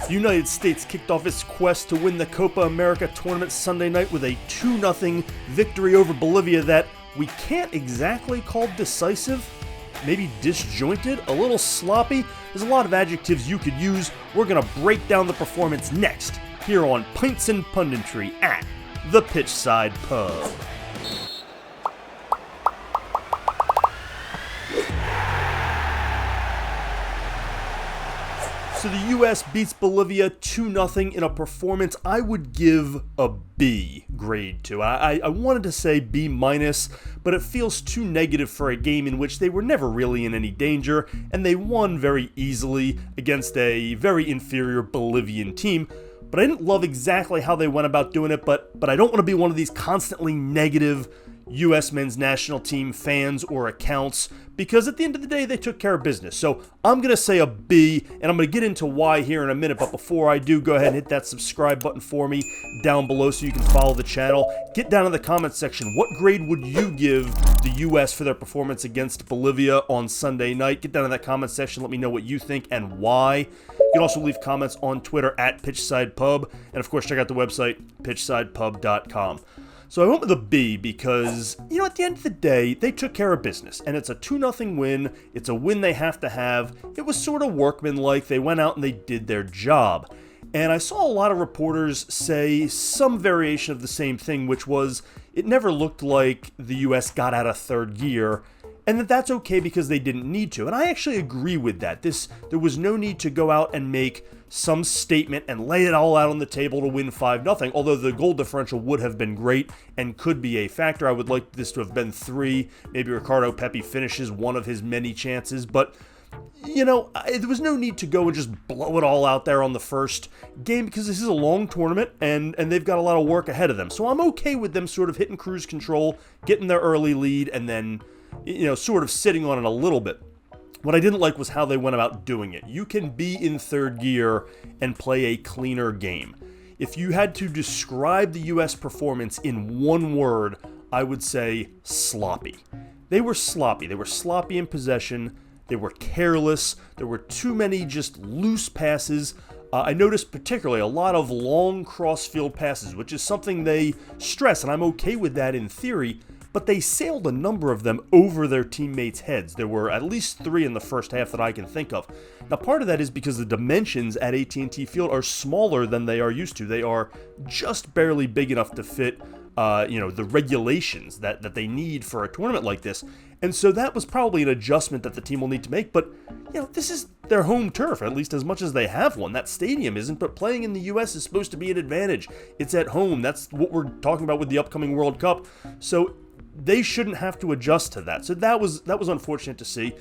The United States kicked off its quest to win the Copa America tournament Sunday night with a 2-0 victory over Bolivia that we can't exactly call decisive. Maybe disjointed, a little sloppy. There's a lot of adjectives you could use. We're going to break down the performance next, here on Pints and Punditry at the Pitchside Pub. So the U.S. beats Bolivia 2-0 in a performance I would give a B grade to. I wanted to say B-, but it feels too negative for a game in which they were never really in any danger, and they won very easily against a very inferior Bolivian team. But I didn't love exactly how they went about doing it, but I don't want to be one of these constantly negative U.S. men's national team fans or accounts, because at the end of the day, they took care of business. So I'm going to say a B, and I'm going to get into why here in a minute, but before I do, go ahead and hit that subscribe button for me down below so you can follow the channel. Get down in the comments section. What grade would you give the U.S. for their performance against Bolivia on Sunday night? Get down in that comment section. Let me know what you think and why. You can also leave comments on Twitter at PitchsidePub, and of course, check out the website, pitchsidepub.com. So I went with a B because, at the end of the day, they took care of business, and it's a 2-0 win. It's a win they have to have. It was sort of workmanlike. They went out and they did their job. And I saw a lot of reporters say some variation of the same thing, which was it never looked like the U.S. got out of third gear, and that's okay because they didn't need to. And I actually agree with that. There was no need to go out and make some statement and lay it all out on the table to win 5-0, although the goal differential would have been great and could be a factor. I would like this to have been 3. Maybe Ricardo Pepi finishes one of his many chances, but there was no need to go and just blow it all out there on the first game because this is a long tournament and they've got a lot of work ahead of them. So I'm okay with them sort of hitting cruise control, getting their early lead, and then, sort of sitting on it a little bit. What I didn't like was how they went about doing it. You can be in third gear and play a cleaner game. If you had to describe the U.S. performance in one word, I would say sloppy. They were sloppy. They were sloppy in possession. They were careless. There were too many just loose passes. I noticed particularly a lot of long cross-field passes, which is something they stress, and I'm okay with that in theory, but they sailed a number of them over their teammates' heads. There were at least 3 in the first half that I can think of. Now, part of that is because the dimensions at AT&T Field are smaller than they are used to. They are just barely big enough to fit, the regulations that they need for a tournament like this. And so that was probably an adjustment that the team will need to make. But, this is their home turf, at least as much as they have one. That stadium isn't, but playing in the U.S. is supposed to be an advantage. It's at home. That's what we're talking about with the upcoming World Cup. So they shouldn't have to adjust to that. So that was unfortunate to see.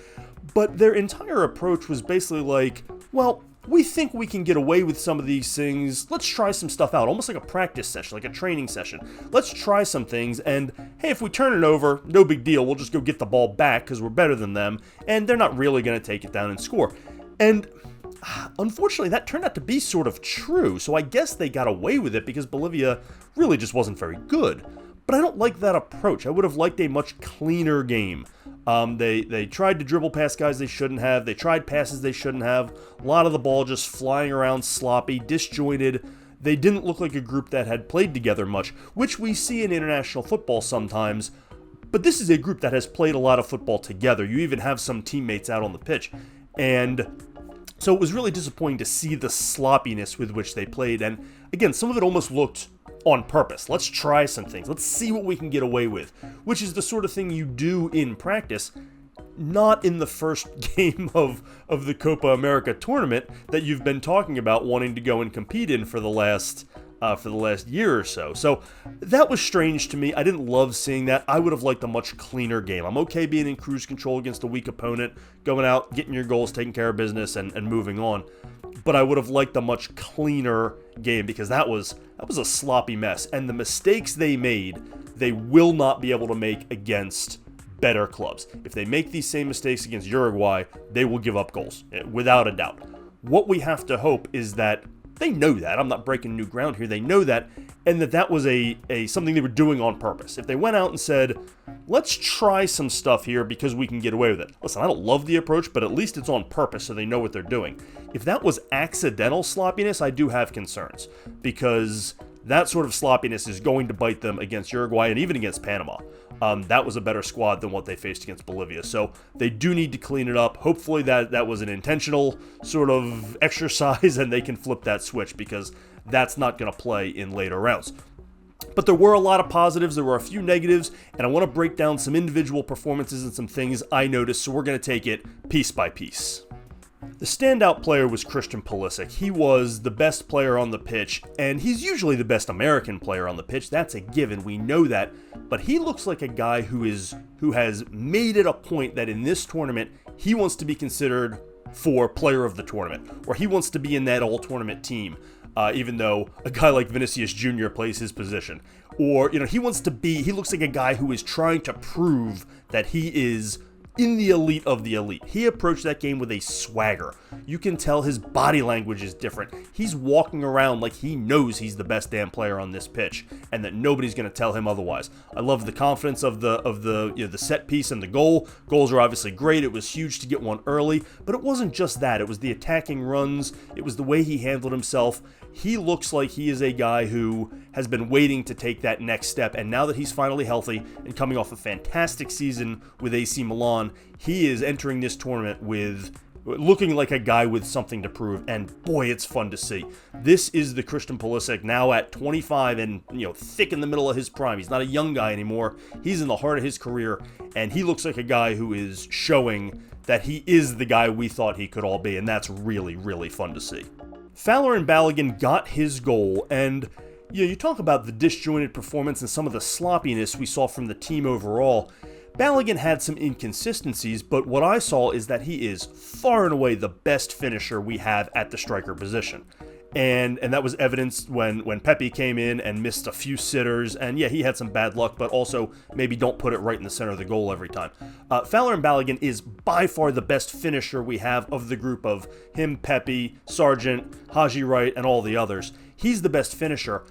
But their entire approach was basically like, well, we think we can get away with some of these things. Let's try some stuff out, almost like a practice session, like a training session. Let's try some things, and hey, if we turn it over, no big deal. We'll just go get the ball back because we're better than them, and they're not really going to take it down and score. And unfortunately, that turned out to be sort of true. So I guess they got away with it because Bolivia really just wasn't very good. But I don't like that approach. I would have liked a much cleaner game. They tried to dribble past guys they shouldn't have. They tried passes they shouldn't have. A lot of the ball just flying around sloppy, disjointed. They didn't look like a group that had played together much, which we see in international football sometimes. But this is a group that has played a lot of football together. You even have some teammates out on the pitch. And so it was really disappointing to see the sloppiness with which they played. And again, some of it almost looked on purpose. Let's try some things. Let's see what we can get away with, which is the sort of thing you do in practice, not in the first game of the Copa America tournament that you've been talking about wanting to go and compete in for the last year or so. So that was strange to me. I didn't love seeing that. I would have liked a much cleaner game. I'm okay being in cruise control against a weak opponent, going out, getting your goals, taking care of business, and moving on. But I would have liked a much cleaner game because that was a sloppy mess. And the mistakes they made, they will not be able to make against better clubs. If they make these same mistakes against Uruguay, they will give up goals, without a doubt. What we have to hope is that They know that. I'm not breaking new ground here. They know that, and that was a something they were doing on purpose. If they went out and said, let's try some stuff here because we can get away with it. Listen, I don't love the approach, but at least it's on purpose so they know what they're doing. If that was accidental sloppiness, I do have concerns, because that sort of sloppiness is going to bite them against Uruguay and even against Panama. That was a better squad than what they faced against Bolivia. So they do need to clean it up. Hopefully that was an intentional sort of exercise and they can flip that switch, because that's not going to play in later rounds. But there were a lot of positives, there were a few negatives, and I want to break down some individual performances and some things I noticed, so we're going to take it piece by piece. The standout player was Christian Pulisic. He was the best player on the pitch, and he's usually the best American player on the pitch. That's a given. We know that. But he looks like a guy who has made it a point that in this tournament, he wants to be considered for player of the tournament, or he wants to be in that all-tournament team, even though a guy like Vinicius Jr. plays his position. Or, he looks like a guy who is trying to prove that he is in the elite of the elite. He approached that game with a swagger. You can tell his body language is different. He's walking around like he knows he's the best damn player on this pitch, and that nobody's going to tell him otherwise. I love the confidence of the set piece and the goal. Goals are obviously great. It was huge to get one early, but it wasn't just that. It was the attacking runs. It was the way he handled himself. He looks like he is a guy who has been waiting to take that next step, and now that he's finally healthy and coming off a fantastic season with AC Milan, he is entering this tournament with looking like a guy with something to prove, and boy, it's fun to see. This is the Christian Pulisic now at 25 and, thick in the middle of his prime. He's not a young guy anymore. He's in the heart of his career, and he looks like a guy who is showing that he is the guy we thought he could all be, and that's really, really fun to see. Folarin Balogun got his goal, and you talk about the disjointed performance and some of the sloppiness we saw from the team overall. Balogun had some inconsistencies, but what I saw is that he is far and away the best finisher we have at the striker position. And that was evidenced when Pepe came in and missed a few sitters, and yeah, he had some bad luck, but also maybe don't put it right in the center of the goal every time. Folarin Balogun is by far the best finisher we have of the group of him, Pepe, Sargent, Haji Wright, and all the others. He's the best finisher.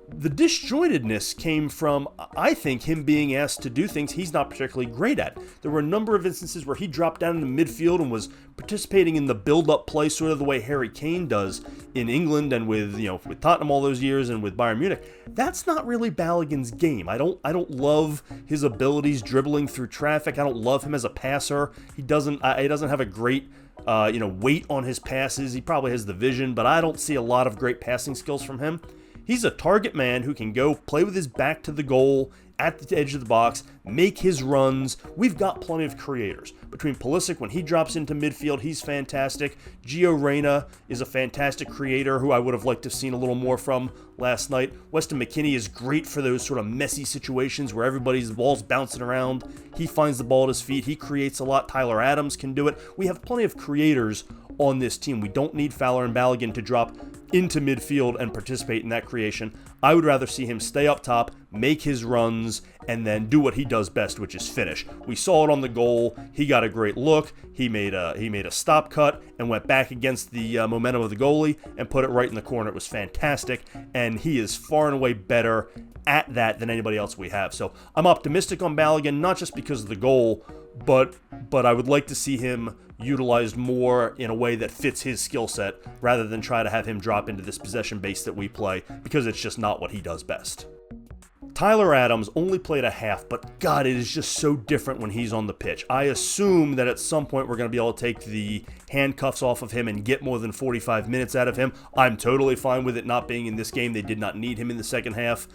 The disjointedness came from, I think, him being asked to do things he's not particularly great at. There were a number of instances where he dropped down into midfield and was participating in the build-up play sort of the way Harry Kane does in England and with Tottenham all those years and with Bayern Munich. That's not really Balogun's game. I don't love his abilities dribbling through traffic. I don't love him as a passer. He doesn't have a great weight on his passes. He probably has the vision, but I don't see a lot of great passing skills from him. He's a target man who can go play with his back to the goal at the edge of the box, make his runs. We've got plenty of creators. Between Pulisic, when he drops into midfield, he's fantastic. Gio Reyna is a fantastic creator who I would have liked to have seen a little more from last night. Weston McKennie is great for those sort of messy situations where the ball's bouncing around. He finds the ball at his feet. He creates a lot. Tyler Adams can do it. We have plenty of creators on this team. We don't need Folarin Balogun to drop into midfield and participate in that creation. I would rather see him stay up top, make his runs, and then do what he does best, which is finish. We saw it on the goal. He got a great look. He made a stop cut and went back against the momentum of the goalie and put it right in the corner. It was fantastic, and he is far and away better at that than anybody else we have. So I'm optimistic on Balogun, not just because of the goal, but I would like to see him utilized more in a way that fits his skill set rather than try to have him drop into this possession base that we play, because it's just not what he does best. Tyler Adams only played a half, but God, it is just so different when he's on the pitch. I assume that at some point we're going to be able to take the handcuffs off of him and get more than 45 minutes out of him. I'm totally fine with it not being in this game. They did not need him in the second half,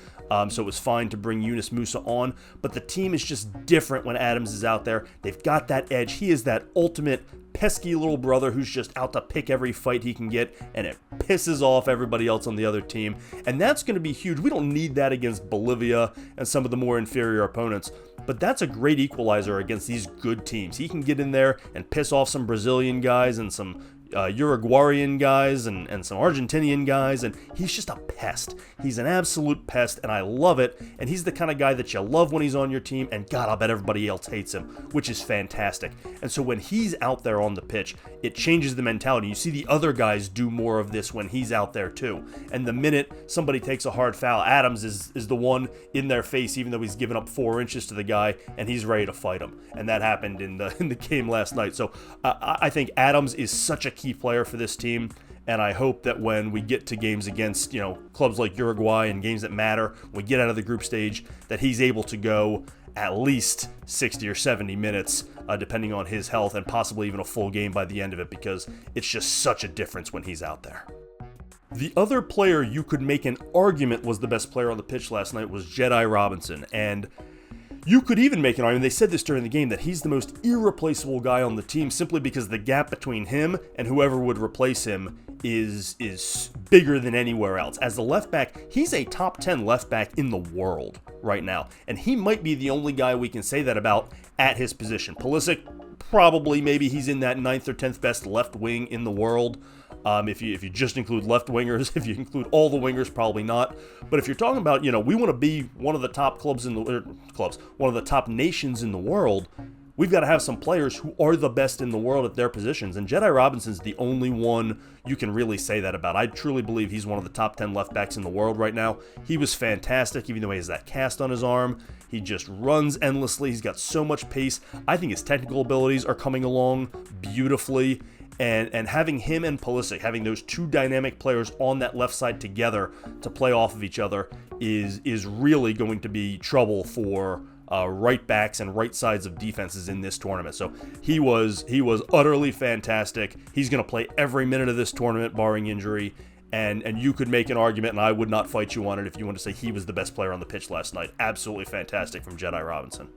so it was fine to bring Yunus Musa on. But the team is just different when Adams is out there. They've got that edge. He is that ultimate pesky little brother who's just out to pick every fight he can get, and it pisses off everybody else on the other team. And that's going to be huge. We don't need that against Bolivia and some of the more inferior opponents, but that's a great equalizer against these good teams. He can get in there and piss off some Brazilian guys and some Uruguayan guys and some Argentinian guys, and he's just a pest. He's an absolute pest, and I love it, and he's the kind of guy that you love when he's on your team, and God, I'll bet everybody else hates him, which is fantastic. And so when he's out there on the pitch, it changes the mentality. You see the other guys do more of this when he's out there too, and the minute somebody takes a hard foul, Adams is the one in their face, even though he's given up 4 inches to the guy, and he's ready to fight him, and that happened in the game last night. So I think Adams is such a key player for this team, and I hope that when we get to games against, clubs like Uruguay and games that matter, when we get out of the group stage, that he's able to go at least 60 or 70 minutes, depending on his health, and possibly even a full game by the end of it, because it's just such a difference when he's out there. The other player you could make an argument was the best player on the pitch last night was Jedi Robinson, and you could even make an argument, they said this during the game, that he's the most irreplaceable guy on the team simply because the gap between him and whoever would replace him is bigger than anywhere else. As the left back, he's a top 10 left back in the world right now, and he might be the only guy we can say that about at his position. Pulisic, probably, maybe he's in that 9th or 10th best left wing in the world. If you just include left wingers, if you include all the wingers, probably not. But if you're talking about, we want to be one of the top clubs one of the top nations in the world, we've got to have some players who are the best in the world at their positions. And Jedi Robinson's the only one you can really say that about. I truly believe he's one of the top 10 left backs in the world right now. He was fantastic, even though he has that cast on his arm. He just runs endlessly. He's got so much pace. I think his technical abilities are coming along beautifully. And having him and Pulisic, having those two dynamic players on that left side together to play off of each other is really going to be trouble for right backs and right sides of defenses in this tournament. So he was utterly fantastic. He's going to play every minute of this tournament, barring injury. And you could make an argument, and I would not fight you on it if you want to say he was the best player on the pitch last night. Absolutely fantastic from Jedi Robinson.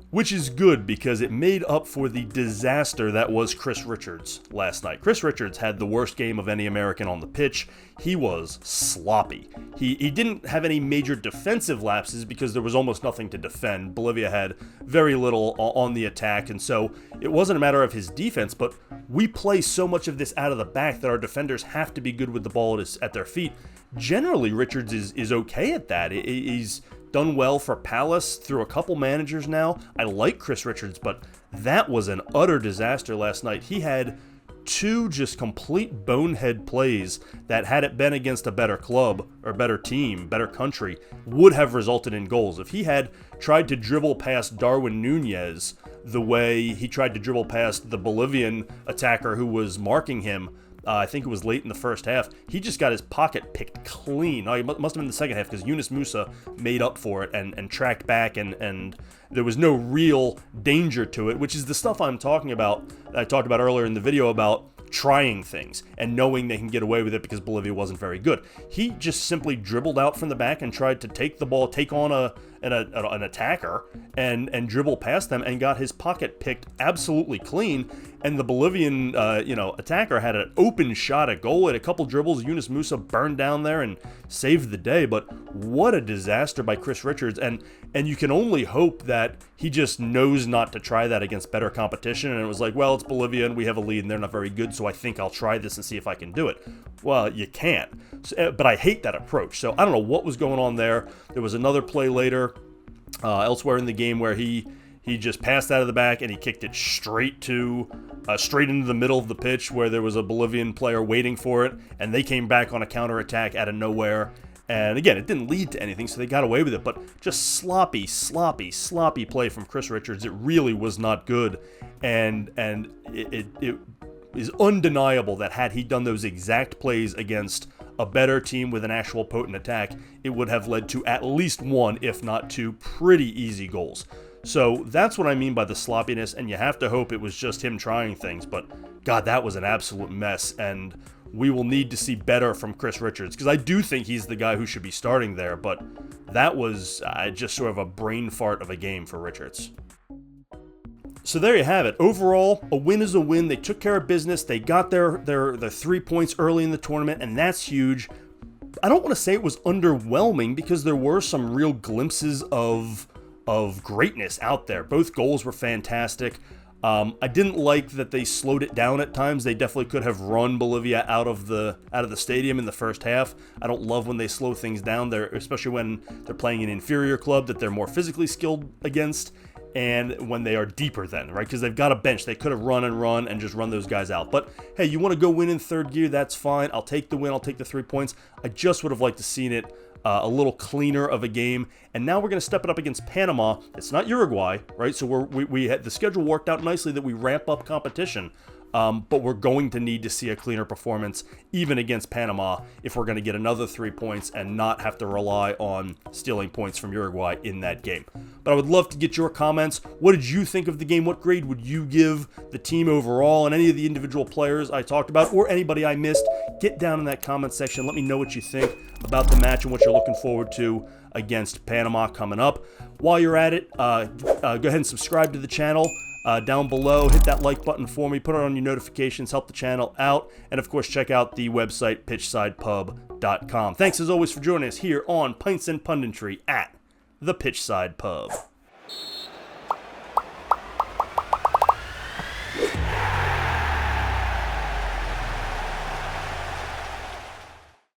Which is good because it made up for the disaster that was Chris Richards last night. Chris Richards had the worst game of any American on the pitch. He was sloppy. He didn't have any major defensive lapses because there was almost nothing to defend. Bolivia had very little on the attack, and so it wasn't a matter of his defense, but we play so much of this out of the back that our defenders have to be good with the ball at their feet. Generally, Richards is okay at that. He's done well for Palace through a couple managers now. I like Chris Richards, but that was an utter disaster last night. He had 2 just complete bonehead plays that, had it been against a better club or better team, better country, would have resulted in goals. If he had tried to dribble past Darwin Nunez the way he tried to dribble past the Bolivian attacker who was marking him, I think it was late in the first half, he just got his pocket picked clean. It must have been the second half because Yunus Musa made up for it and tracked back, and there was no real danger to it, which is the stuff I'm talking about, that I talked about earlier in the video about trying things and knowing they can get away with it because Bolivia wasn't very good. He just simply dribbled out from the back and tried to take the ball, take on an attacker and dribble past them, and got his pocket picked absolutely clean. And the Bolivian attacker had an open shot at goal at a couple dribbles. Yunus Musa burned down there and saved the day. But what a disaster by Chris Richards. And you can only hope that he just knows not to try that against better competition. And it was like, well, it's Bolivia and we have a lead and they're not very good, so I think I'll try this and see if I can do it. Well, you can't. But I hate that approach. So I don't know what was going on there. There was another play later elsewhere in the game where he just passed out of the back and he kicked it straight into the middle of the pitch where there was a Bolivian player waiting for it, and they came back on a counterattack out of nowhere. And again, it didn't lead to anything, so they got away with it, but just sloppy play from Chris Richards. It really was not good, and it is undeniable that had he done those exact plays against a better team with an actual potent attack, it would have led to at least 1, if not 2, pretty easy goals. So that's what I mean by the sloppiness, and you have to hope it was just him trying things, but God, that was an absolute mess, and we will need to see better from Chris Richards, because I do think he's the guy who should be starting there, but that was just sort of a brain fart of a game for Richards. So there you have it. Overall, a win is a win. They took care of business. They got their 3 points early in the tournament, and that's huge. I don't want to say it was underwhelming because there were some real glimpses of greatness out there. Both goals were fantastic. I didn't like that they slowed it down at times. They definitely could have run Bolivia out of the stadium in the first half. I don't love when they slow things down there, especially when they're playing an inferior club that they're more physically skilled against, and when they are deeper then, right? Because they've got a bench. They could have run and just run those guys out. But hey, you want to go win in third gear, that's fine. I'll take the win. I'll take the 3 points. I just would have liked to seen it a little cleaner of a game. And now we're going to step it up against Panama. It's not Uruguay, right? So we had the schedule worked out nicely that we ramp up competition. But we're going to need to see a cleaner performance even against Panama if we're going to get another 3 points and not have to rely on stealing points from Uruguay in that game. But I would love to get your comments. What did you think of the game? What grade would you give the team overall and any of the individual players I talked about or anybody I missed? Get down in that comment section. Let me know what you think about the match and what you're looking forward to against Panama coming up. While you're at it, go ahead and subscribe to the channel. Down below, hit that like button for me, put it on your notifications, help the channel out, and of course check out the website pitchsidepub.com. Thanks as always for joining us here on Pints and Punditry at the Pitchside Pub.